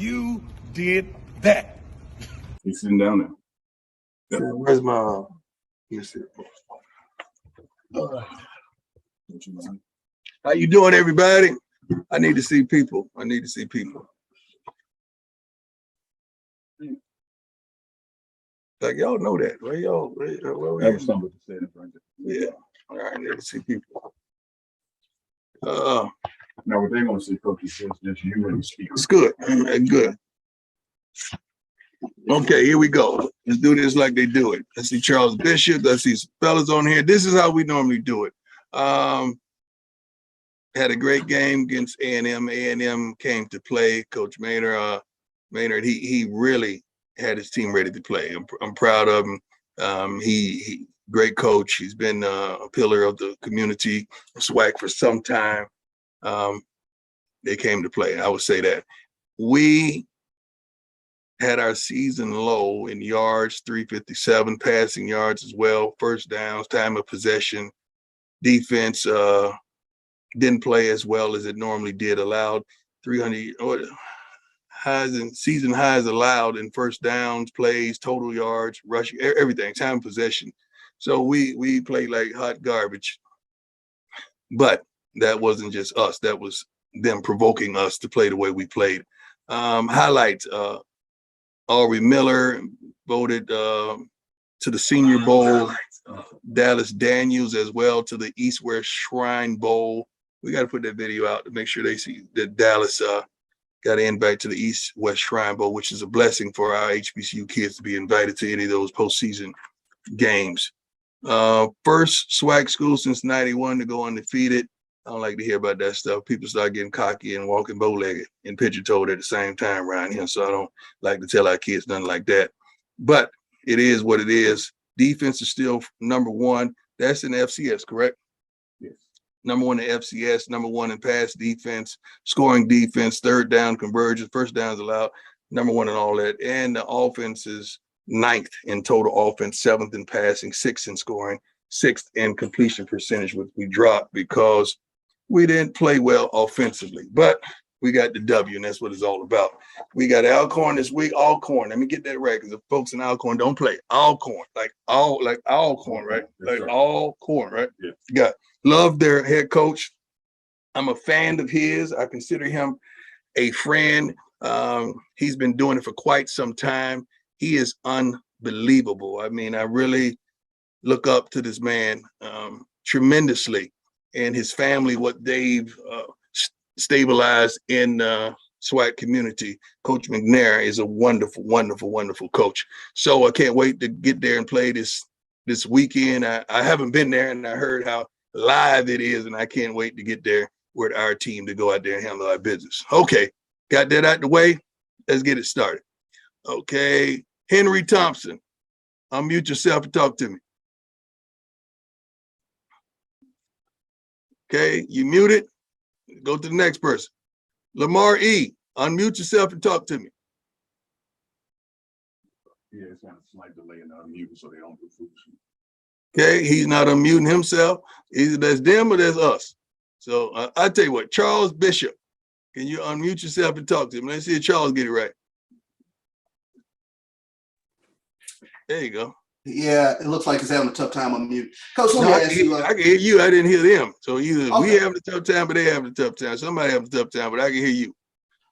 You did that. He's sitting down there. Where's my? Let me see. How you doing, everybody? I need to see people. I need to see people. Like y'all know that, right? Y'all, That was something to say in front of you. Yeah. All right, I need to see people. Now, what they're going to see, Coach, is just you and the speaker. It's good. Good. Okay, here we go. Let's do this like they do it. I see Charles Bishop. I see some fellas on here. This is how we normally do it. Had a great game against A&M. A&M came to play. Coach Maynard, he really had his team ready to play. I'm proud of him. He great coach. He's been a pillar of the community, SWAC, for some time. They came to play. I would say that we had our season low in yards, 357, passing yards as well, first downs, time of possession. Defense didn't play as well as it normally did, allowed 300 highs and season highs allowed in first downs, plays, total yards, rushing, everything, time of possession. So we played like hot garbage. But that wasn't just us. That was them provoking us to play the way we played. Highlights, Aubrey Miller voted to the Senior Bowl, Dallas Daniels as well to the East-West Shrine Bowl. We got to put that video out to make sure they see that Dallas got an invite to the East-West Shrine Bowl, which is a blessing for our HBCU kids to be invited to any of those postseason games. First SWAC school since '91 to go undefeated. I don't like to hear about that stuff. People start getting cocky and walking bow-legged and pigeon-toed at the same time around here. So I don't like to tell our kids nothing like that. But it is what it is. Defense is still number one. That's in FCS, correct? Yes. Number one in FCS, number one in pass defense, scoring defense, third down conversions, first downs allowed, number one in all that. And the offense is ninth in total offense, seventh in passing, sixth in scoring, sixth in completion percentage, which we dropped because we didn't play well offensively, but we got the W, and that's what it's all about. We got Alcorn this week. Alcorn. Let me get that right, because the folks in Alcorn don't play. Alcorn, like Alcorn, right? Like right. Alcorn, right? Yeah. Got love their head coach. I'm a fan of his. I consider him a friend. He's been doing it for quite some time. He is unbelievable. I mean, I really look up to this man tremendously. And his family, what they've stabilized in SWAC community. Coach McNair is a wonderful, wonderful, wonderful coach. So I can't wait to get there and play this weekend. I haven't been there, and I heard how live it is, and I can't wait to get there with our team to go out there and handle our business. Okay, got that out the way. Let's get it started. Okay, Henry Thompson, unmute yourself and talk to me. Okay, you muted. Go to the next person. Lamar E., unmute yourself and talk to me. Yeah, it's kind of slight delay in unmuting so they don't do food. Okay, he's not unmuting himself. Either that's them or that's us. So I tell you what, Charles Bishop, can you unmute yourself and talk to him? Let's see if Charles get it right. There you go. Yeah, it looks like he's having a tough time on mute. Coach, let me ask you. I can hear you. I didn't hear them. So either okay. we having a tough time, but they having a tough time. Somebody having a tough time, but I can hear you.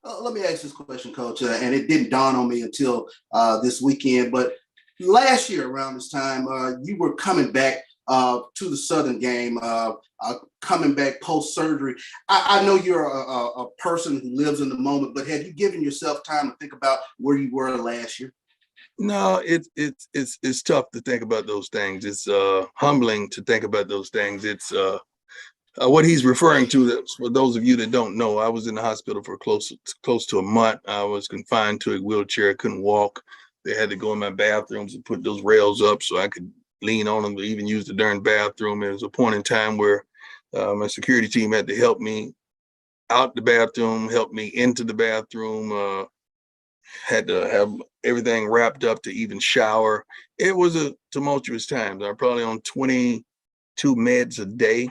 Let me ask this question, Coach, and it didn't dawn on me until this weekend. But last year around this time, you were coming back to the Southern game, coming back post-surgery. I know you're a person who lives in the moment, but have you given yourself time to think about where you were last year? No, it's tough to think about those things. It's humbling to think about those things. It's what he's referring to. For those of you that don't know, I was in the hospital for close to a month. I was confined to a wheelchair. I couldn't walk. They had to go in my bathrooms and put those rails up so I could lean on them to even use the darn bathroom. There was a point in time where my security team had to help me out the bathroom, help me into the bathroom. Had to have everything wrapped up to even shower. It was a tumultuous time. I'm probably on 22 meds a day,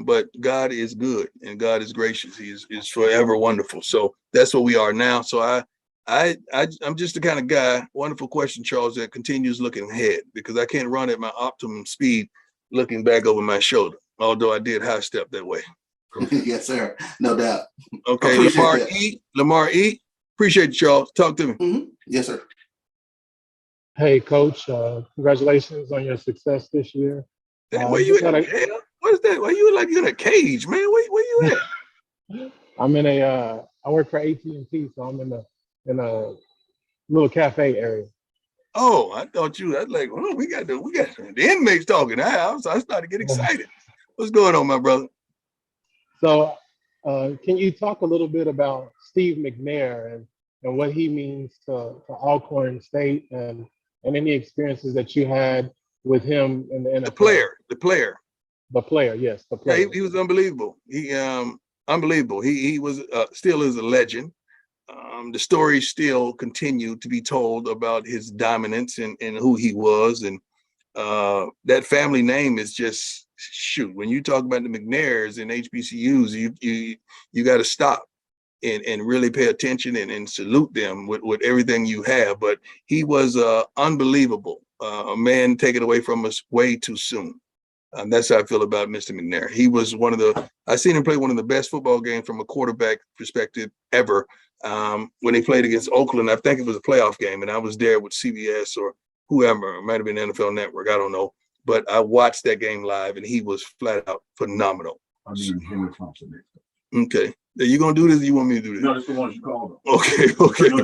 but God is good and God is gracious. He is forever wonderful. So that's what we are now. So I I'm just the kind of guy, wonderful question, Charles, that continues looking ahead because I can't run at my optimum speed looking back over my shoulder, although I did high step that way. Yes, sir. No doubt. Okay, Appreciate Lamar E. Appreciate you, Charles. Talk to me. Yes, sir. Hey, Coach, congratulations on your success this year. Where you at? What is that? Why you like you in a cage, man? Where you at? I'm in I work for AT&T, so I'm in a little cafe area. Oh, I thought you. I was like, oh, we got the inmates talking. I started to get excited. What's going on, my brother? So, can you talk a little bit about Steve McNair and what he means to Alcorn State and any experiences that you had with him in the NFL? The player. Yes, the player. Yeah, he was unbelievable. Unbelievable. He was still is a legend. The stories still continue to be told about his dominance and who he was, and that family name is just shoot. When you talk about the McNairs and HBCUs, you got to stop and really pay attention and salute them with everything you have. But he was unbelievable. A man taken away from us way too soon. That's how I feel about Mr. McNair. He was I seen him play one of the best football games from a quarterback perspective ever. When he played against Oakland, I think it was a playoff game, and I was there with CBS or whoever. It might have been NFL Network, I don't know. But I watched that game live, and he was flat out phenomenal. I mean, Henry Thompson. Okay. Are you gonna do this? Or you want me to do this? No, that's the ones you called them. Okay.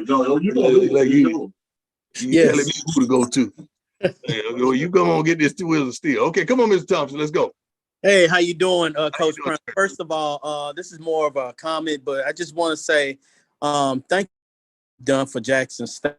No, you gonna do like you telling me who to go to. You come on, get this 2 wheels of steel. Okay, come on, Mr. Thompson, let's go. Hey, how you doing, Coach Prime? First of all, this is more of a comment, but I just want to say thank you done for Jackson State.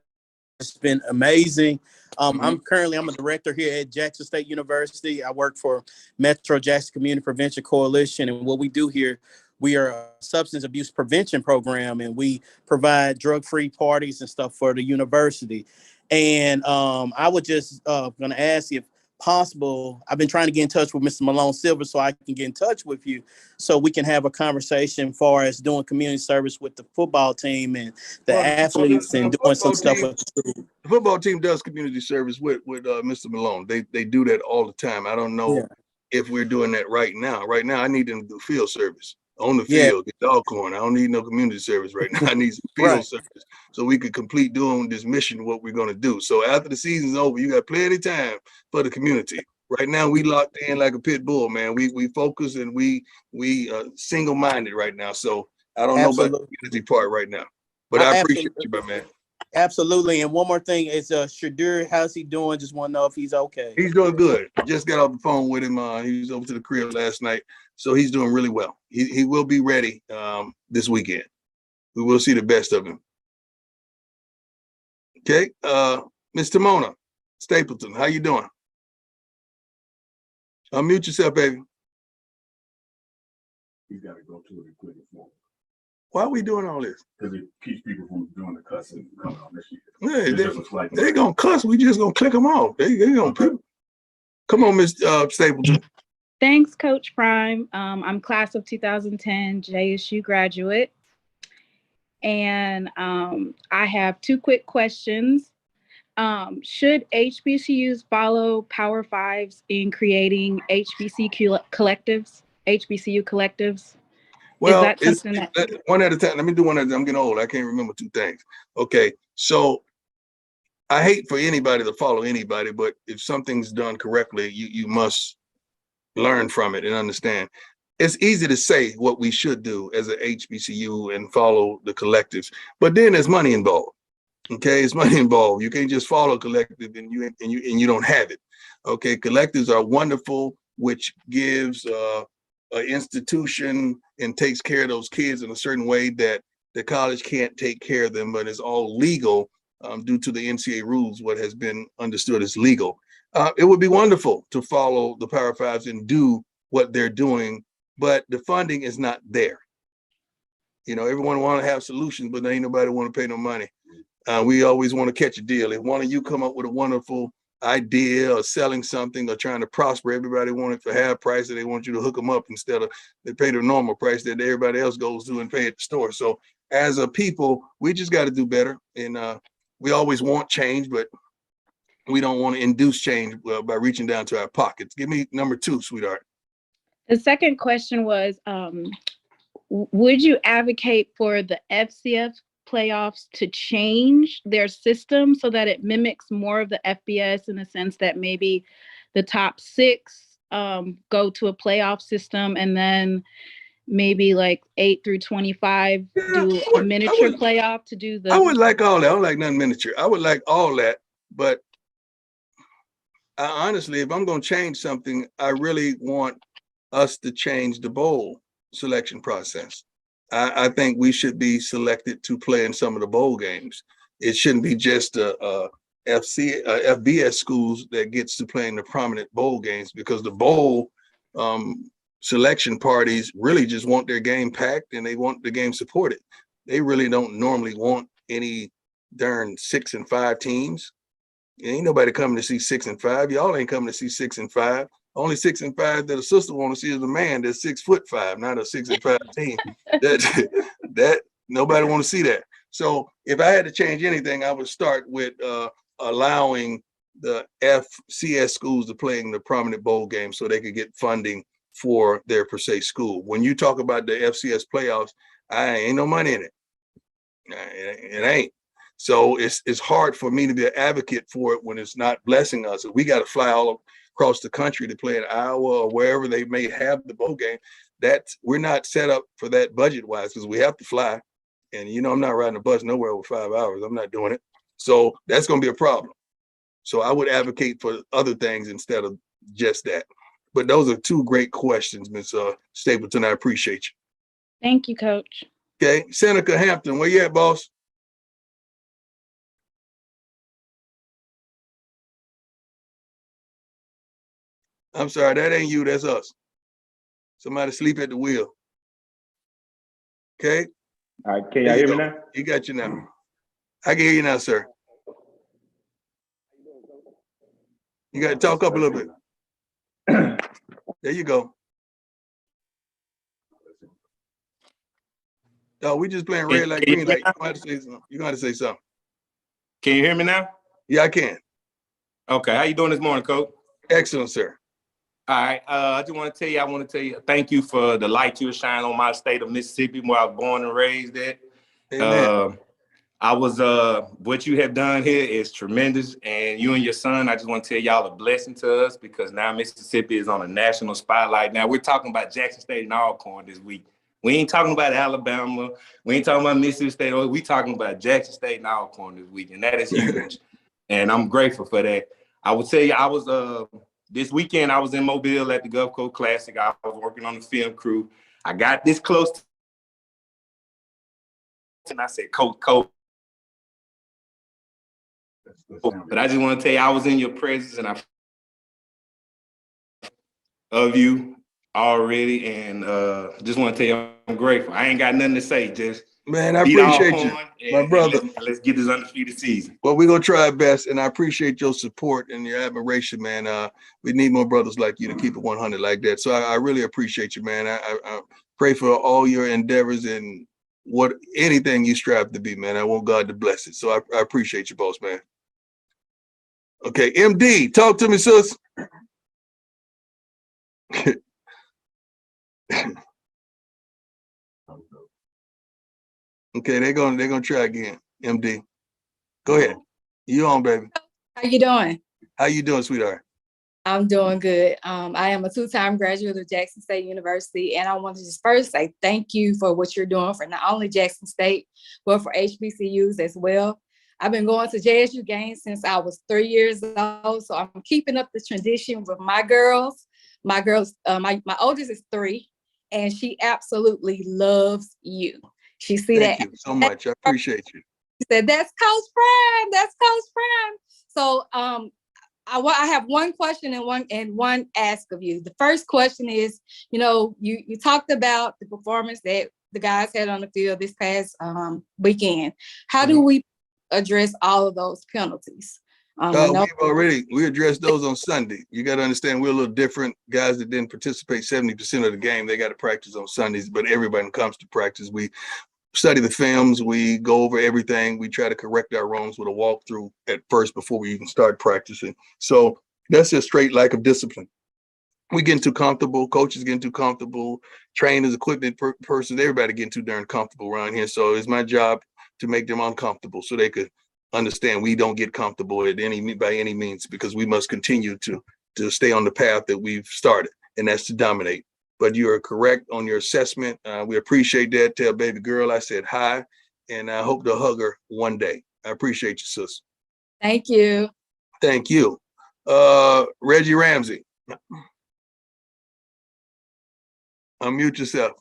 It's been amazing. I'm a director here at Jackson State University. I work for Metro Jackson Community Prevention Coalition, and what we do here, we are a substance abuse prevention program, and we provide drug-free parties and stuff for the university. And I was just going to ask if possible, I've been trying to get in touch with Mr. Malone Silver so I can get in touch with you so we can have a conversation as far as doing community service with the football team and the athletes and doing some stuff with the school. The football team does community service with Mr. Malone. They do that all the time. I don't know if we're doing that right now. Right now, I need them to do field service on the field, get Alcorn. I don't need no community service right now. I need some field service so we could complete doing this mission, what we're going to do. So after the season's over, you got plenty of time for the community. Right now, we locked in like a pit bull, man. We focus and we single-minded right now. So I don't know about the community part right now, but I appreciate you, my man. Absolutely. And one more thing is Shadur, how's he doing? Just want to know if he's okay. He's doing good. Just got off the phone with him. He was over to the crib last night. So he's doing really well. He will be ready this weekend. We will see the best of him. Okay. Mr. Mona Stapleton, how you doing? Unmute yourself, baby. You got to go to it quicker for. Why are we doing all this? Because it keeps people from doing the cussing coming on this year. Yeah, they're going to cuss. We just going to click them off. They going to come on, Ms. Stapleton. Thanks, Coach Prime. I'm class of 2010 JSU graduate. And I have 2 quick questions. Should HBCUs follow Power Fives in creating HBCU collectives? Well, is that something that one at a time. Let me do one at a time. I'm getting old. I can't remember 2 things. Okay, so I hate for anybody to follow anybody, but if something's done correctly, you must learn from it and understand. It's easy to say what we should do as a HBCU and follow the collectives, but then there's money involved. Okay, it's money involved. You can't just follow a collective and you don't have it. Okay, collectives are wonderful, which gives an institution and takes care of those kids in a certain way that the college can't take care of them, but it's all legal due to the NCAA rules, what has been understood as legal. It would be wonderful to follow the Power Fives and do what they're doing, but the funding is not there. You know, everyone want to have solutions, but ain't nobody want to pay no money. We always want to catch a deal. If one of you come up with a wonderful idea or selling something or trying to prosper, everybody want it for half price, and they want you to hook them up instead of they pay the normal price that everybody else goes to and pay at the store. So as a people, we just got to do better. And we always want change, but we don't want to induce change by reaching down to our pockets. Give me number 2, sweetheart. The second question was, would you advocate for the FCS playoffs to change their system so that it mimics more of the FBS, in the sense that maybe the top 6 go to a playoff system, and then maybe like 8 through 25 do a miniature playoff to do the... I would like all that. I don't like nothing miniature. I would like all that, but honestly, if I'm going to change something, I really want us to change the bowl selection process. I think we should be selected to play in some of the bowl games. It shouldn't be just FBS schools that gets to play in the prominent bowl games, because the bowl selection parties really just want their game packed and they want the game supported. They really don't normally want any darn 6 and 5 teams. Ain't nobody coming to see 6 and 5. Y'all ain't coming to see 6 and 5. Only 6 and 5 that a sister want to see is a man that's 6'5", not a 6 and 5 team. That nobody want to see that. So if I had to change anything, I would start with allowing the FCS schools to play in the prominent bowl game so they could get funding for their per se school. When you talk about the FCS playoffs, I ain't no money in it. It ain't. So it's hard for me to be an advocate for it when it's not blessing us. We got to fly all across the country to play in Iowa or wherever they may have the bowl game. We're not set up for that budget-wise, because we have to fly. And I'm not riding a bus nowhere over 5 hours. I'm not doing it. So that's going to be a problem. So I would advocate for other things instead of just that. But those are 2 great questions, Ms. Stapleton. I appreciate you. Thank you, Coach. Okay, Seneca Hampton, where you at, boss? I'm sorry, that ain't you, that's us. Somebody sleep at the wheel. Okay? All right, can y'all hear me now? You got you now. I can hear you now, sir. You got to talk up a little bit. There you go. No, we just playing red light, green light. You got to say something. Can you hear me now? Yeah, I can. Okay, how you doing this morning, Coach? Excellent, sir. All right, I want to tell you, thank you for the light you shine on my state of Mississippi, where I was born and raised at. Amen. What you have done here is tremendous. And you and your son, I just want to tell y'all a blessing to us, because now Mississippi is on a national spotlight. Now we're talking about Jackson State and Alcorn this week. We ain't talking about Alabama. We ain't talking about Mississippi State. We talking about Jackson State and Alcorn this week. And that is huge. And I'm grateful for that. I would tell you, this weekend, I was in Mobile at the Gulf Coast Classic. I was working on the film crew. I got this close to, and I said, Coach. But I just want to tell you, I was in your presence, and of you already, and just want to tell you I'm grateful. I ain't got nothing to say. Just man, I appreciate you, my brother. Let's get this undefeated season. Well, we're gonna try our best, and I appreciate your support and your admiration, man. We need more brothers like you to keep it 100 like that. So I really appreciate you, man. I pray for all your endeavors and anything you strive to be, man. I want God to bless it. So I appreciate you, boss, man. Okay, MD, talk to me, sis. Okay, they're gonna try again. MD, go ahead. You on, baby? How you doing? How you doing, sweetheart? I'm doing good. I am a 2-time graduate of Jackson State University, and I want to just first say thank you for what you're doing for not only Jackson State, but for HBCUs as well. I've been going to JSU games since I was 3 years old, so I'm keeping up the tradition with my girls. My oldest is 3, and she absolutely loves you. She see Thank that. you so much. I appreciate you. She said, "That's Coach Prime. That's Coach Prime." So I have one question and one ask of you. The first question is, you talked about the performance that the guys had on the field this past weekend. How do we address all of those penalties? We addressed those on Sunday. You got to understand, we're a little different. Guys that didn't participate 70% of the game, they got to practice on Sundays, but everybody comes to practice. We study the films. We go over everything. We try to correct our wrongs with a walkthrough at first before we even start practicing. So that's just straight lack of discipline. We getting too comfortable. Coaches getting too comfortable. Trainers, equipment persons, everybody getting too darn comfortable around here. So it's my job to make them uncomfortable so they could understand we don't get comfortable by any means, because we must continue to stay on the path that we've started, and that's to dominate. But you are correct on your assessment. We appreciate that. Tell baby girl I said hi, and I hope to hug her one day. I appreciate you, sis. Thank you. Thank you. Reggie Ramsey. Unmute yourself.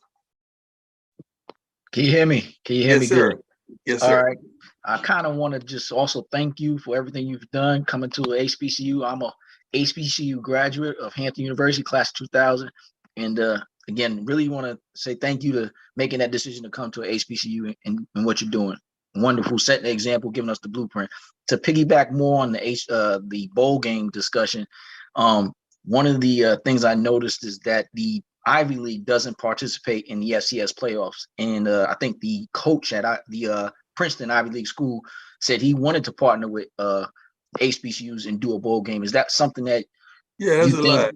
Can you hear me? Can you hear me sir. good? Yes, All sir. right. I kind of want to just also thank you for everything you've done coming to a HBCU. I'm a HBCU graduate of Hampton University, class 2000. And again, really want to say thank you to making that decision to come to a HBCU and what you're doing. Wonderful, setting the example, giving us the blueprint. To piggyback more on the bowl game discussion, one of the things I noticed is that the Ivy League doesn't participate in the FCS playoffs. And I think the coach at the Princeton Ivy League school said he wanted to partner with HBCUs and do a bowl game. Is that something that that's a lie.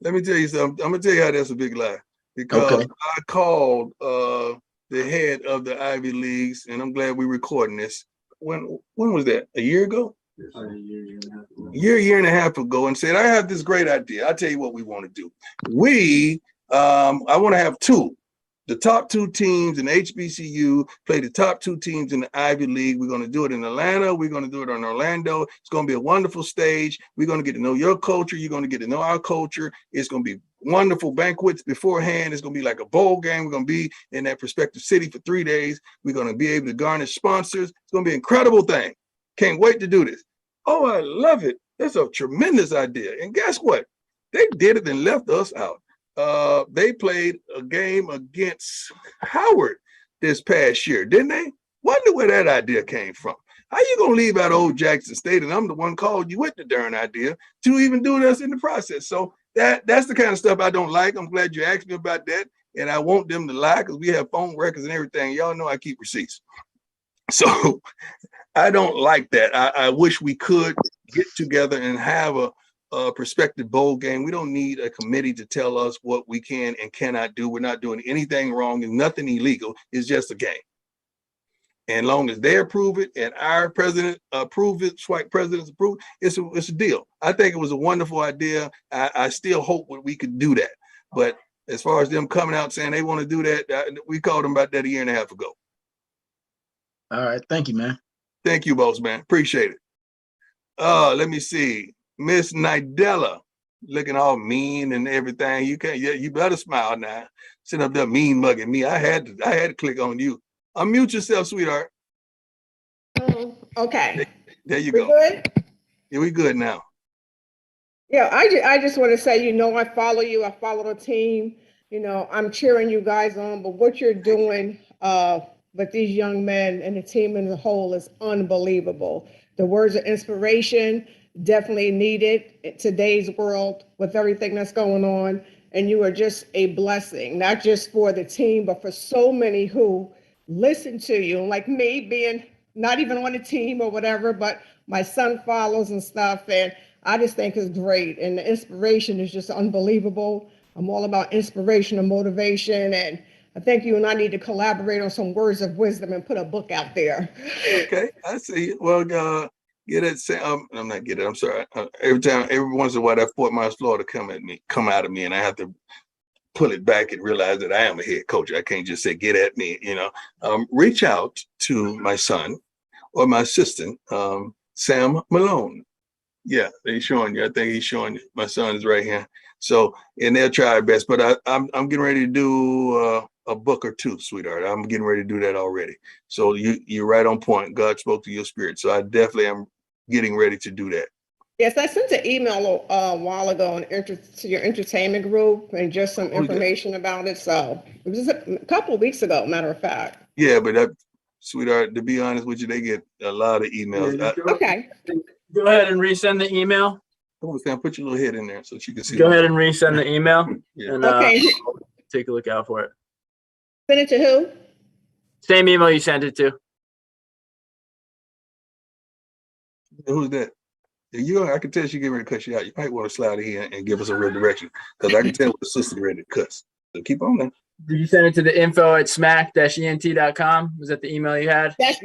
Let me tell you something. I'm gonna tell you how that's a big lie. Because I called the head of the Ivy Leagues, and I'm glad we're recording this. When was that? A year ago? Year and a half ago, and said, I have this great idea. I'll tell you what we want to do. I want to have the top two teams in HBCU play the top two teams in the Ivy League. We're going to do it in Atlanta. We're going to do it in Orlando. It's going to be a wonderful stage. We're going to get to know your culture. You're going to get to know our culture. It's going to be wonderful banquets beforehand. It's going to be like a bowl game. We're going to be in that prospective city for 3 days. We're going to be able to garnish sponsors. It's going to be an incredible thing. Can't wait to do this. Oh, I love it. That's a tremendous idea. And guess what? They did it and left us out. They played a game against Howard this past year, didn't they? Wonder where that idea came from. How you gonna leave out old Jackson State, and I'm the one called you with the darn idea to even do this in the process? So that's the kind of stuff I don't like. I'm glad you asked me about that, and I want them to lie because we have phone records and everything. Y'all know I keep receipts. So I don't like that. I wish we could get together and have a prospective bowl game. We don't need a committee to tell us what we can and cannot do. We're not doing anything wrong and nothing illegal. It's just a game. And long as they approve it and our president approve it, SWAC presidents approve, it's a deal. I think it was a wonderful idea. I still hope we could do that. But as far as them coming out saying they want to do that, we called them about that a year and a half ago. All right. Thank you, man. Thank you, boss man. Appreciate it. Let me see. Miss Nidella, looking all mean and everything. You better smile now. Sitting up there mean mugging me. I had to click on you. Unmute yourself, sweetheart. Okay. There you We go. good? Yeah, we good now. Yeah, I just want to say, I follow you. I follow the team. I'm cheering you guys on, but what you're doing with these young men and the team as a whole is unbelievable. The words of inspiration definitely needed in today's world with everything that's going on. And you are just a blessing, not just for the team, but for so many who listen to you, like me being not even on the team or whatever, but my son follows and stuff. And I just think it's great. And the inspiration is just unbelievable. I'm all about inspiration and motivation. And I think you and I need to collaborate on some words of wisdom and put a book out there. Okay, I see. Well, get it. I'm not get it. I'm sorry. Every once in a while, that Fort Myers, Florida come out of me, and I have to pull it back and realize that I am a head coach. I can't just say get at me. Reach out to my son or my assistant, Sam Malone. Yeah, he's showing you. I think he's showing you. My son is right here. So, and they'll try their best. But I'm getting ready to do a book or two, sweetheart. I'm getting ready to do that already. So you're right on point. God spoke to your spirit. So I definitely am getting ready to do that. Yes, I sent an email a while ago to your entertainment group and just some information about it. So it was a couple of weeks ago, matter of fact. Yeah, but sweetheart, to be honest with you, they get a lot of emails. Okay. Go ahead and resend the email. Come on, Sam, put your little head in there so she can see. Go ahead and resend the email. Yeah. And Okay. take a look out for it. Send it to who? Same email you sent it to. Who's that? I can tell she getting ready to cuss you out. You might want to slide in here and give us a real direction, because I can tell the sister's ready to cuss. So keep on there. Did you send it to the info@smack-ent.com? Was that the email you had? Yes,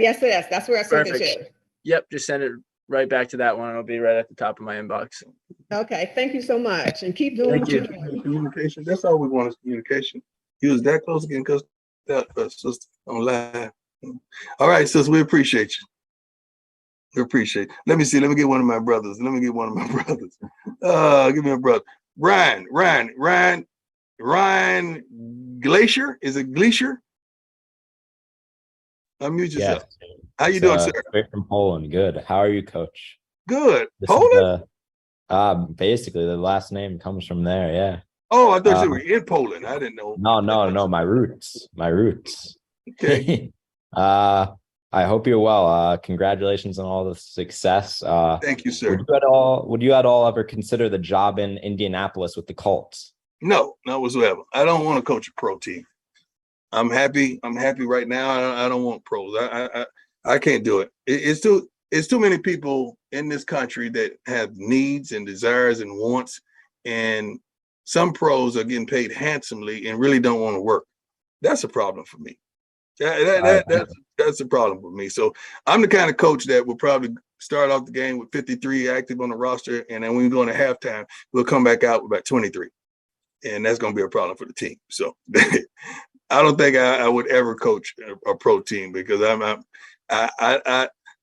that's where I sent it Perfect. to. Yep, just send it right back to that one. It'll be right at the top of my inbox. Okay, thank you so much, and keep doing Thank what you. you're doing. Communication. That's all we want is communication. He was that close to getting cussed out, sister, on live. All right, sis, we appreciate you. We appreciate it. Let me see. Let me get one of my brothers. Give me a brother. Ryan Glacier. Is it Glacier? Unmute yourself. Yes. How you doing, sir? Straight from Poland. Good. How are you, Coach? Good. This Poland? Is basically the last name comes from there. Yeah. Oh, I thought you were in Poland. I didn't know. No. My roots. Okay. I hope you're well. Congratulations on all the success. Thank you, sir. Would you at all ever consider the job in Indianapolis with the Colts? No, not whatsoever. I don't want to coach a pro team. I'm happy right now. I don't want pros. I can't do it. It's too many people in this country that have needs and desires and wants, and some pros are getting paid handsomely and really don't want to work. That's a problem for me. That's a problem for me. So I'm the kind of coach that will probably start off the game with 53 active on the roster, and then when we go into halftime, we'll come back out with about 23, and that's going to be a problem for the team. So I don't think I would ever coach a pro team, because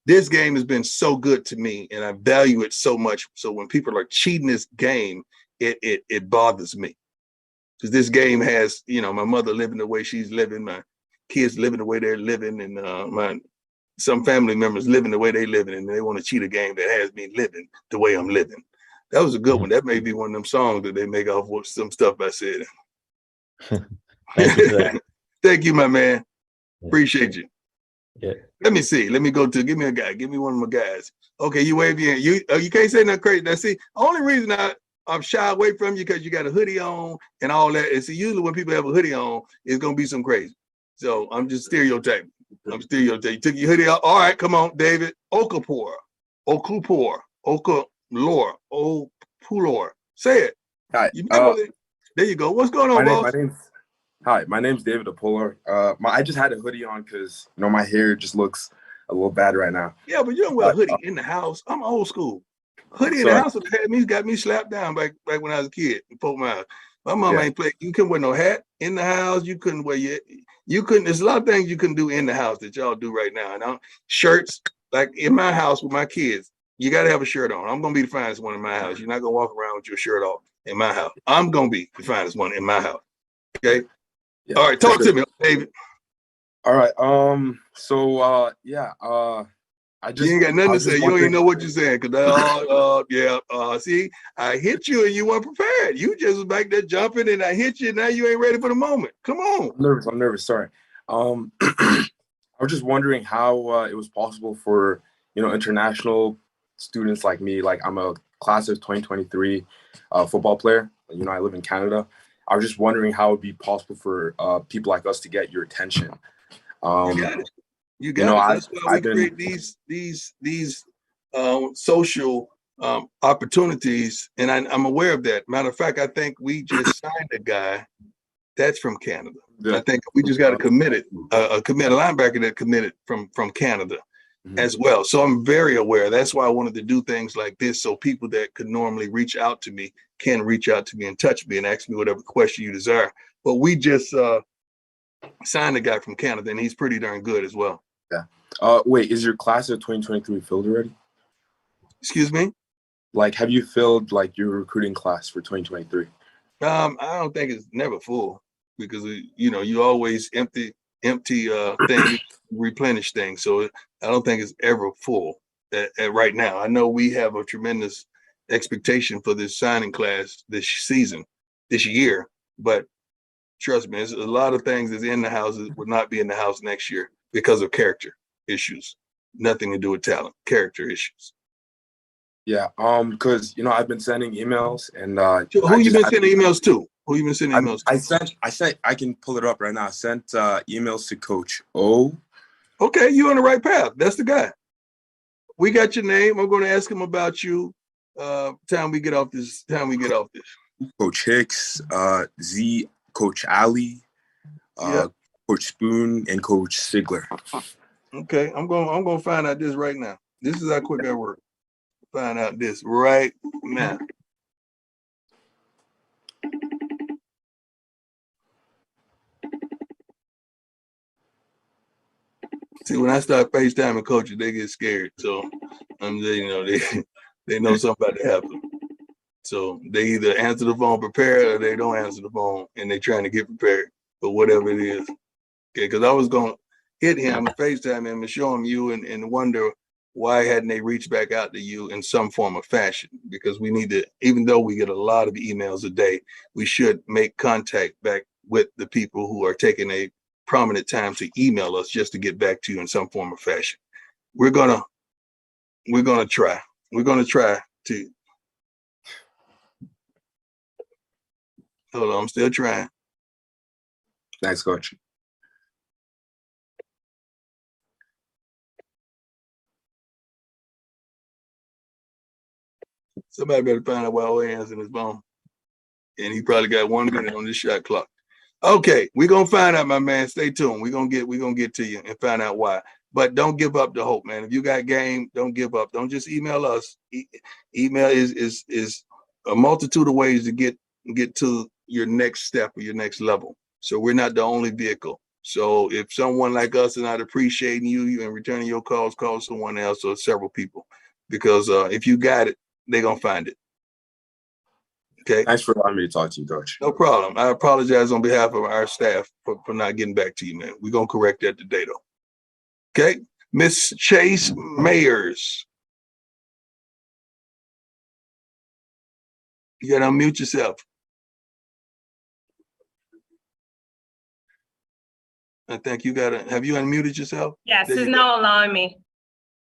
this game has been so good to me, and I value it so much. So when people are cheating this game, it bothers me, because this game has, my mother living the way she's living, my kids living the way they're living, and some family members living the way they're living, and they want to cheat a game that has me living the way I'm living. That was a good one. That may be one of them songs that they make off with some stuff I said. Thank you for that. Thank you, my man. Appreciate you. Yeah. Let me see. Let me go to, give me a guy. Give me one of my guys. Okay, you wave your hand. You can't say nothing crazy. Now, see, only reason I'm shy away from you because you got a hoodie on and all that. And see, usually when people have a hoodie on, it's going to be some crazy. So I'm just stereotyping. You took your hoodie off. All right, come on, David. Okapor. Say it. Hi. There you go. What's going on, boss? My name's David Apollo. I just had a hoodie on because my hair just looks a little bad right now. Yeah, but you don't wear a hoodie in the house. I'm old school. Hoodie in the house got me slapped down back when I was a kid in Fort Myers. My mom ain't play. You couldn't wear no hat in the house. You couldn't wear there's a lot of things you couldn't do in the house that y'all do right now. And shirts, like in my house with my kids, you got to have a shirt on. I'm going to be the finest one in my house. You're not going to walk around with your shirt off in my house. I'm going to be the finest one in my house. Okay. Yeah, all right. Talk to me, David. All right. You ain't got nothing to say. You don't even know what you're saying. See, I hit you and you weren't prepared. You just was back there jumping and I hit you. And now you ain't ready for the moment. Come on. I'm nervous. Sorry. I was just wondering how it was possible for, international students like me. Like, I'm a class of 2023 football player. I live in Canada. I was just wondering how it would be possible for people like us to get your attention. You got it. That's why we create these social opportunities, and I'm aware of that. Matter of fact, I think we just signed a guy that's from Canada. Yeah. I think we just got a linebacker that committed from Canada as well. So I'm very aware. That's why I wanted to do things like this, so people that could normally reach out to me can reach out to me and touch me and ask me whatever question you desire. But we just signed a guy from Canada, and he's pretty darn good as well. Yeah. Wait, is your class of 2023 filled already? Excuse me? Like, have you filled your recruiting class for 2023? I don't think it's never full, because you always empty things, replenish things. So I don't think it's ever full right now. I know we have a tremendous expectation for this signing class this year, but trust me, there's a lot of things that's in the house that would not be in the house next year because of character issues. Nothing to do with talent, character issues. Yeah, because I've been sending emails and who you been sending emails to? Who you been sending emails to? I sent, I can pull it up right now. I sent emails to Coach O. Okay, you on the right path. That's the guy. We got your name. I'm going to ask him about you. Time we get off this. Coach Hicks, Coach Ali, Coach Spoon, and Coach Sigler. Okay, I'm gonna find out this right now. This is how quick I work. Find out this right now. See, when I start FaceTiming coaches, they get scared. So I'm just, they know something about to happen. So they either answer the phone prepared or they don't answer the phone and they trying to get prepared for whatever it is. Okay, because I was gonna hit him and FaceTime him and show him you and wonder why hadn't they reached back out to you in some form of fashion? Because we need to, even though we get a lot of emails a day, we should make contact back with the people who are taking a prominent time to email us just to get back to you in some form of fashion. We're gonna try. We're gonna try to. Hold on, I'm still trying. Thanks, Coach. Somebody better find out why all hands in his bone. And he probably got 1 minute on this shot clock. Okay, we're gonna find out, my man. Stay tuned. We're gonna get to you and find out why. But don't give up the hope, man. If you got game, don't give up. Don't just email us. Email is a multitude of ways to get to your next step or your next level. So we're not the only vehicle. So if someone like us is not appreciating you and returning your calls, call someone else or several people. Because if you got it, they're gonna find it. Okay. Thanks for allowing me to talk to you, Coach. No problem. I apologize on behalf of our staff for not getting back to you, man. We're gonna correct that today, though. Okay, Miss Chase Mayers. You gotta unmute yourself. I think you gotta. Have you unmuted yourself? Yes, it's now allowing me.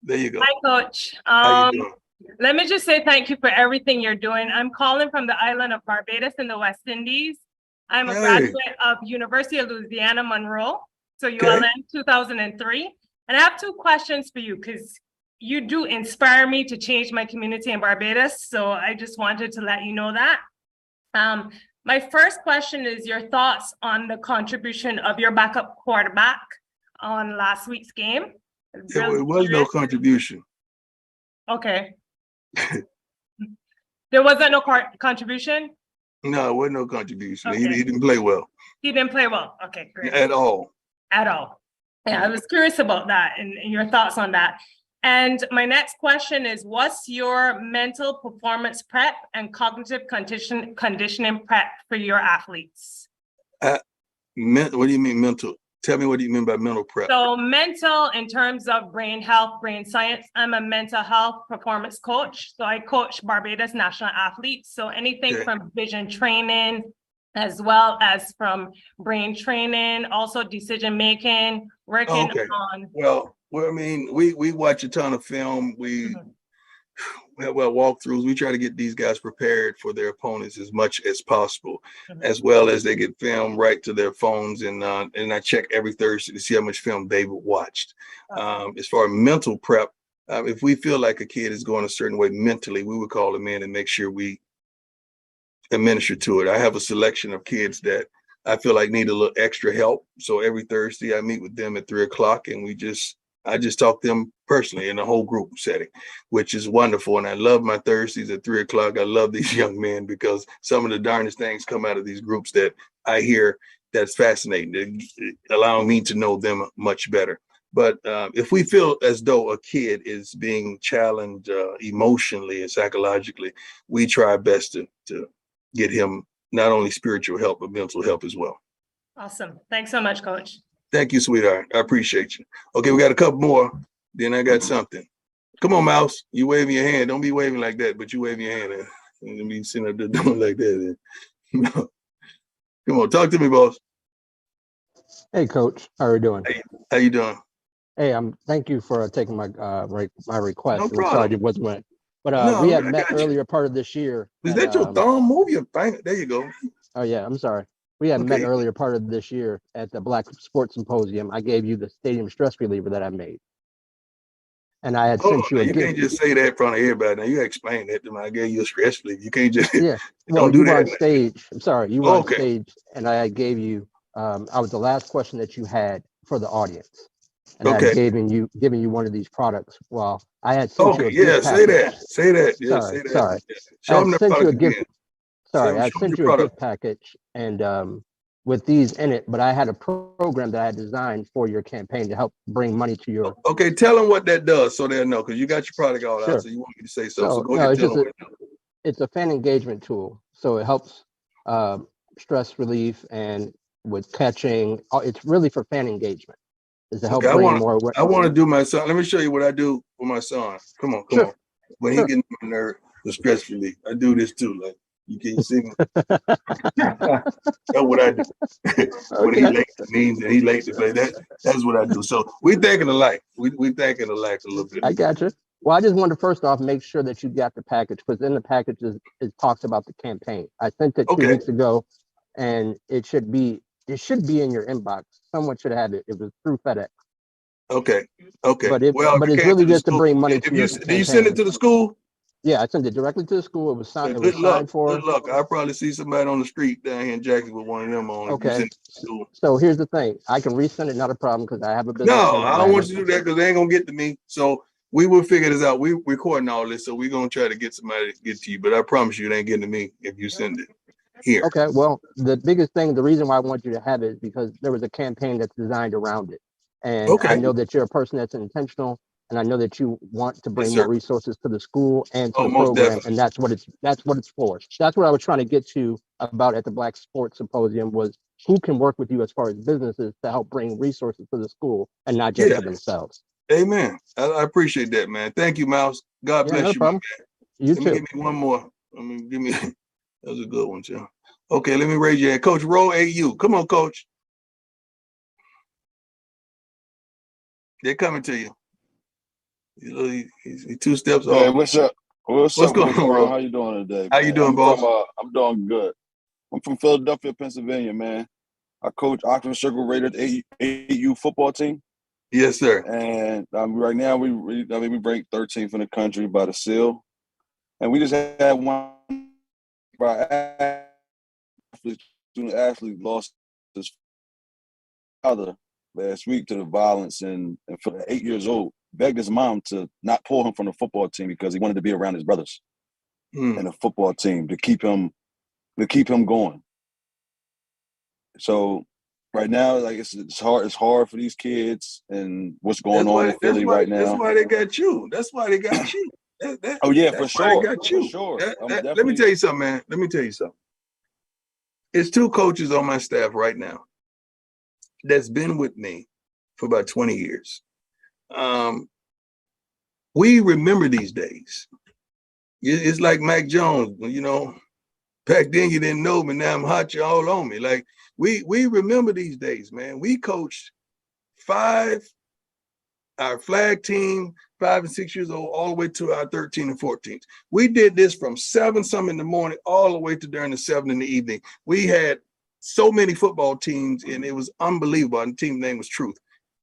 There you go. Hi, Coach. How you doing? Let me just say thank you for everything you're doing. I'm calling from the island of Barbados in the West Indies. I'm a graduate of University of Louisiana Monroe, so ULM 2003. And I have 2 questions for you because you do inspire me to change my community in Barbados. So I just wanted to let you know that. My first question is your thoughts on the contribution of your backup quarterback on last week's game. It was no contribution. Okay. There wasn't no contribution? No, it wasn't no contribution. Okay. He didn't play well. He didn't play well. Okay, great. At all. At all. Yeah, I was curious about that and your thoughts on that. And my next question is, what's your mental performance prep and cognitive conditioning prep for your athletes? What do you mean mental? Tell me, what do you mean by mental prep? So mental in terms of brain health, brain science. I'm a mental health performance coach. So I coach Barbados national athletes. So anything from vision training, as well as from brain training, also decision making, working on. Well, I mean, we watch a ton of film. We have walkthroughs. We try to get these guys prepared for their opponents as much as possible, as well as they get film right to their phones. And I check every Thursday to see how much film they've watched. As far as mental prep, if we feel like a kid is going a certain way mentally, we would call them in and make sure we administer to it. I have a selection of kids that I feel like need a little extra help. So every Thursday I meet with them at 3 o'clock and I just talk to them personally in a whole group setting, which is wonderful. And I love my Thursdays at 3 o'clock. I love these young men because some of the darndest things come out of these groups that I hear that's fascinating, allowing me to know them much better. But if we feel as though a kid is being challenged emotionally and psychologically, we try our best to get him not only spiritual help, but mental help as well. Awesome. Thanks so much, Coach. Thank you, sweetheart. I appreciate you. Okay, we got a couple more. Then I got something. Come on, Mouse. You waving your hand. Don't be waving like that, but you waving your hand. And be sitting up there doing like that. Come on, talk to me, boss. Hey, Coach. How are you doing? Hey, how you doing? Hey, thank you for taking my my request. No problem. Sorry, it wasn't but No, we had I met got you. earlier part of this year. Is that your thumb? Move your finger. There you go. Oh yeah, I'm sorry. We had met Okay. earlier part of this year at the Black Sports Symposium. I gave you the stadium stress reliever that I made. And I had Oh, sent you a you gift. can't just say that in front of everybody. Now you explain that to me. I gave you a stress relief. You can't just Yeah. Well, don't do you were that. on stage. I'm sorry, you were on Okay. stage, and I gave you. I was the last question that you had for the audience, and I Okay. had given you one of these products. Well, I had sent you Okay. a Yeah. gift Say package. that. Say that. Yeah. Sorry, Say that. sorry. Yeah. I Show had them the sent you a product gift. again. Sorry, I Show them sent your you a product. gift package, and with these in it. But I had a program that I had designed for your campaign to help bring money to your. Okay. Tell them what that does so they'll know, because you got your product all out. Sure. So you want me to say so. So So go no, ahead and it's tell just them what it does. it's a fan engagement tool. So it helps stress relief and with catching. It's really for fan engagement. Is to help Okay. bring more. I want to do my son. Let me show you what I do for my son. Come on. Come Sure. on. When he Sure. gets my nerve, the stress relief, I do this too. Like you see me. That's what I do. When he Okay. late to means and he late to play, that's what I do. So we thinking alike. We thinking alike a little bit. I got you. Well, I just wanted to first off make sure that you got the package, because in the package it talks about the campaign. I sent it 2 Okay. weeks ago, and it should be in your inbox. Someone should have it. It was through FedEx. Okay. Okay. But Well, it's it came really to the just to school. bring money to If your do you send it campaign. to the school? Yeah, I sent it directly to the school. It was signed. It Good was luck. signed for. Good luck. I'll probably see somebody on the street down here in Jackson with one of them on. If you Okay. send it to the school. So here's the thing. I can resend it, not a problem, because I have a business No, in I don't want Atlanta. you to do that because they ain't gonna get to me. So we will figure this out. We recording all this, so we're gonna try to get somebody to get to you. But I promise you, it ain't getting to me if you send it here. Okay, well, the biggest thing, the reason why I want you to have it is because there was a campaign that's designed around it. And Okay. I know that you're a person that's intentional, and I know that you want to bring Yes, more sir. resources to the school and to Oh, the most program, definitely. and that's what it's for. That's what I was trying to get to about at the Black Sports Symposium, was who can work with you as far as businesses to help bring resources to the school and not just Yeah. for themselves. Amen. I appreciate that, man. Thank you, Mouse. God Yeah, bless no you, my problem. man. You Let me too. give me one more. Give me that was a good one, too. Okay, let me raise your hand. Coach Roll AU. Come on, coach. They're coming to you. He's 2 steps off. Hey, what's up? What's up, going Coach on, Brown? Ro? How you doing today, How man? you doing, boss? I'm doing good. I'm from Philadelphia, Pennsylvania, man. I coach Oxford Circle Raiders AU football team. Yes, sir. And right now we rank 13th in the country by the seal. And we just had one of our student athlete lost his father last week to the violence, and for 8 years old, begged his mom to not pull him from the football team because he wanted to be around his brothers in the football team to keep him going. So right now, like it's hard for these kids and what's going on in Philly right now. That's why they got you. That's why they got you. Oh yeah, that's for why sure. They got you. For sure. Let me tell you something, man. Let me tell you something. It's 2 coaches on my staff right now that's been with me for about 20 years. We remember these days. It's like Mac Jones, you know. Back then you didn't know me. Now I'm hot. You're all on me. Like we remember these days, man. We coached 5, our flag team, 5 and 6 years old, all the way to our 13 and 14s. We did this from 7 some in the morning all the way to during the 7 in the evening. We had so many football teams, and it was unbelievable. And the team name was Truth.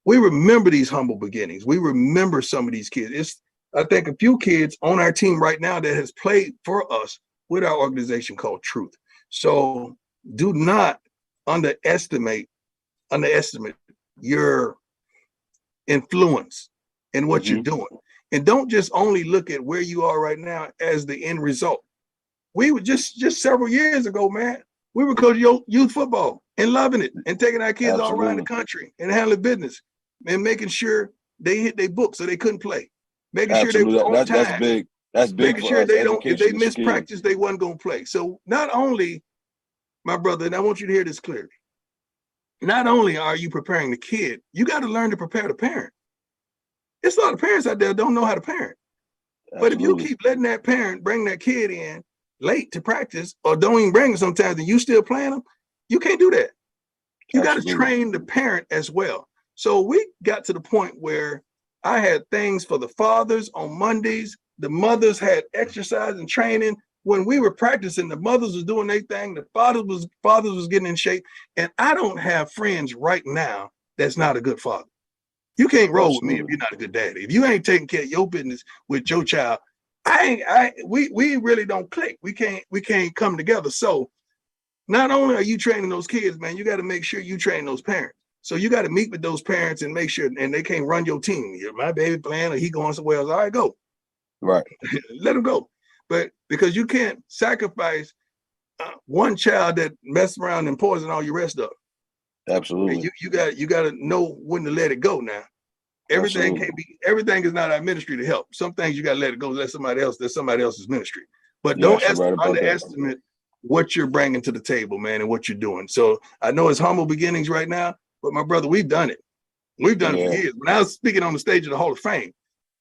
We remember these humble beginnings. We remember some of these kids. I think a few kids on our team right now that has played for us with our organization called Truth. So do not underestimate your influence in what you're doing. And don't just only look at where you are right now as the end result. We were just several years ago, man, we were coaching youth football and loving it and taking our kids all around the country and handling business and making sure they hit their book so they couldn't play. Making sure they were on time. That's big. That's big. Making sure if they missed practice, they wasn't going to play. So not only, my brother, and I want you to hear this clearly, not only are you preparing the kid, you got to learn to prepare the parent. There's a lot of parents out there that don't know how to parent. But if you keep letting that parent bring that kid in late to practice or don't even bring them sometimes and you still playing them, you can't do that. You got to train the parent as well. So we got to the point where I had things for the fathers on Mondays. The mothers had exercise and training when we were practicing, the mothers was doing their thing, the fathers was getting in shape. And I don't have friends right now that's not a good father. You can't roll with me if you're not a good daddy. If you ain't taking care of your business with your child, we really don't click. We can't come together. So not only are you training those kids, man, you got to make sure you train those parents. So you got to meet with those parents and make sure, and they can't run your team. My baby playing, or he going somewhere else. All right, go. Right. Let him go. But because you can't sacrifice one child that mess around and poison all your rest up. Absolutely. You got to know when to let it go now. Everything Absolutely. can't be, everything is not our ministry to help. Some things you got to let it go, let somebody else, that's somebody else's ministry. But Yes, don't you're right about that. underestimate what you're bringing to the table, man, and what you're doing. So I know it's humble beginnings right now, but my brother, we've done it. We've done it for years. When I was speaking on the stage of the Hall of Fame,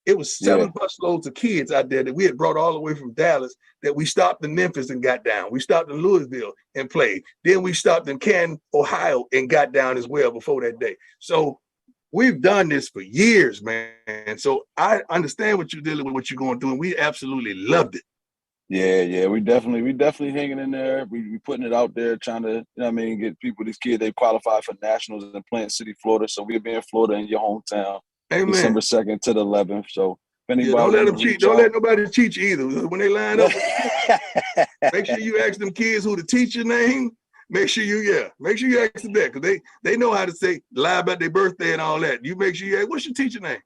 it was 7 busloads of kids out there that we had brought all the way from Dallas that we stopped in Memphis and got down. We stopped in Louisville and played. Then we stopped in Canton, Ohio and got down as well before that day. So we've done this for years, man. So I understand what you're dealing with, what you're going through, and we absolutely loved it. Yeah, we definitely hanging in there. We putting it out there, trying to, you know what I mean, get people, these kids, they qualify for nationals in Plant City, Florida. So we'll be in Florida in your hometown, Amen. December 2nd to the 11th. So if anybody don't let them cheat. Don't out, let nobody cheat you either. When they line up, make sure you ask them kids who the teacher name. Make sure you ask them that, because they know how to lie about their birthday and all that. You make sure you ask, what's your teacher name?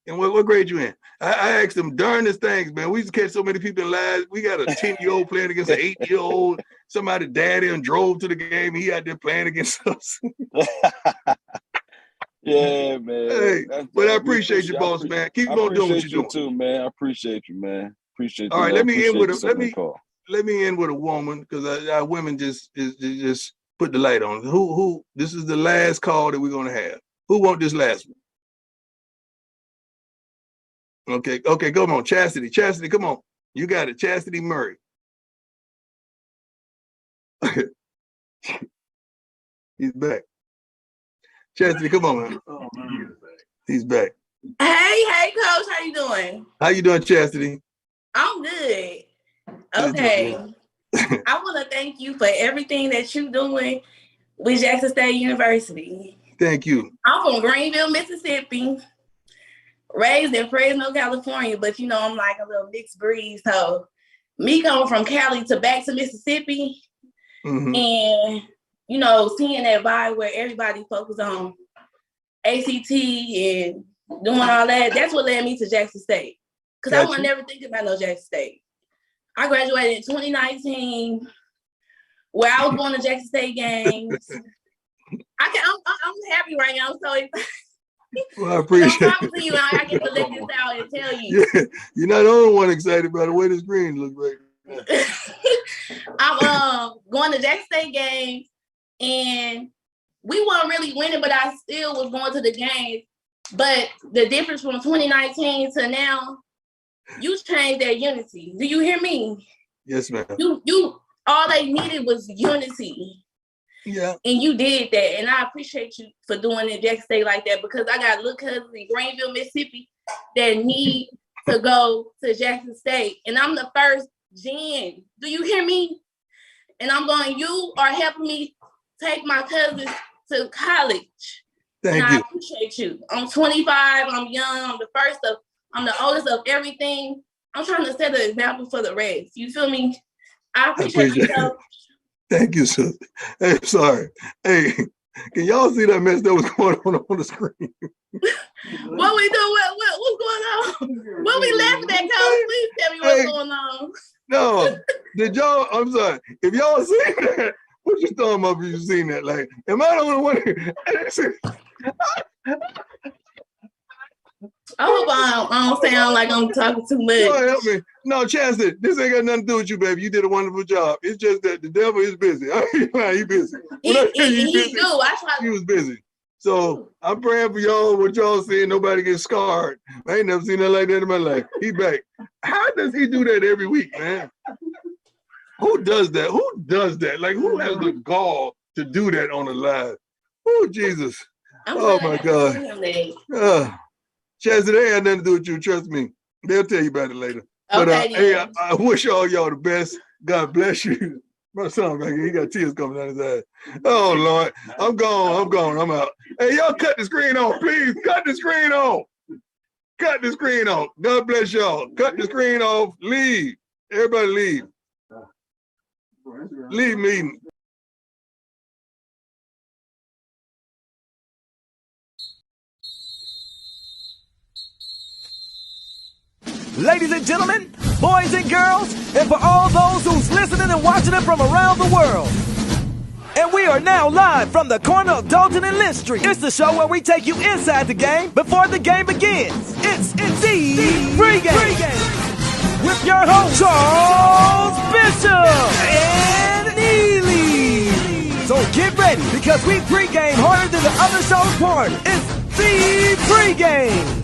And what grade you in? I asked them darnest things, man. We used to catch so many people in lies. We got a 10-year-old playing against an 8-year-old. Somebody daddy and drove to the game. He out there playing against us. Yeah, man. Hey, but I appreciate you, boss, man. Keep on doing what you're doing. Too, man. I appreciate you, man. Appreciate you. All right, let me end with a woman, because our women just put the light on. Who? This is the last call that we're gonna have. Who want this last one? Okay, come on, Chastity. Chastity, come on. You got it. Chastity Murray. He's back. Chastity, come on, man. Oh, man. He's back. Hey, Coach. How you doing? How you doing, Chastity? I'm good. Okay. I want to thank you for everything that you're doing with Jackson State University. Thank you. I'm from Greenville, Mississippi. Raised in Fresno, California, but I'm like a little mixed breed. So me coming from Cali to back to Mississippi, and seeing that vibe where everybody focus on ACT and doing all that, that's what led me to Jackson State. Because I would never think about no Jackson State. I graduated in 2019, where I was going to Jackson State games. I'm happy right now. So well, I appreciate it. To you, I get to let this out and tell you. Yeah, you're not the only one excited about the way this green looks right now. I'm going to Jackson State games, and we weren't really winning, but I still was going to the games. But the difference from 2019 to now, you changed their unity. Do you hear me? Yes, ma'am. You all they needed was unity. Yeah. And you did that. And I appreciate you for doing it, Jackson State, like that, because I got little cousins in Greenville, Mississippi that need to go to Jackson State. And I'm the first gen. Do you hear me? And you are helping me take my cousins to college. Thank you. I appreciate you. I'm 25, I'm young, I'm the oldest of everything. I'm trying to set an example for the rest. You feel me? I appreciate you. Thank you, sir. Hey, sorry. Hey, can y'all see that mess that was going on the screen? What we doing? What's going on? What we laughing at, Coach? Please tell me what's going on. No, did y'all? I'm sorry. If y'all seen that, what you talking about? If you seen that, like, am I the only one? I hope I don't sound like I'm talking too much. No, help me. No, Chastity, this ain't got nothing to do with you, baby. You did a wonderful job. It's just that the devil is busy. He busy. He was busy. So I'm praying for y'all. What y'all seeing? Nobody gets scarred. I ain't never seen nothing like that in my life. He back. How does he do that every week, man? Who does that? Who does that? Like, who has the gall to do that on the live? Oh, Jesus. Oh, my God. Chastity, they had nothing to do with you. Trust me. They'll tell you about it later. But Okay, hey, then. I wish all y'all the best. God bless you. My son back here, he got tears coming out his eyes. Oh Lord, I'm gone, I'm out. Hey, y'all cut the screen off, please. Cut the screen off. Cut the screen off. God bless y'all. Cut the screen off. Leave. Everybody leave. Leave meeting. Ladies and gentlemen, boys and girls, and for all those who's listening and watching it from around the world. And we are now live from the corner of Dalton and Lynch Street. It's the show where we take you inside the game before the game begins. It's the Pregame. With your host, Charles Bishop and Neely. So get ready, because we pregame harder than the other show's party. It's the Pregame.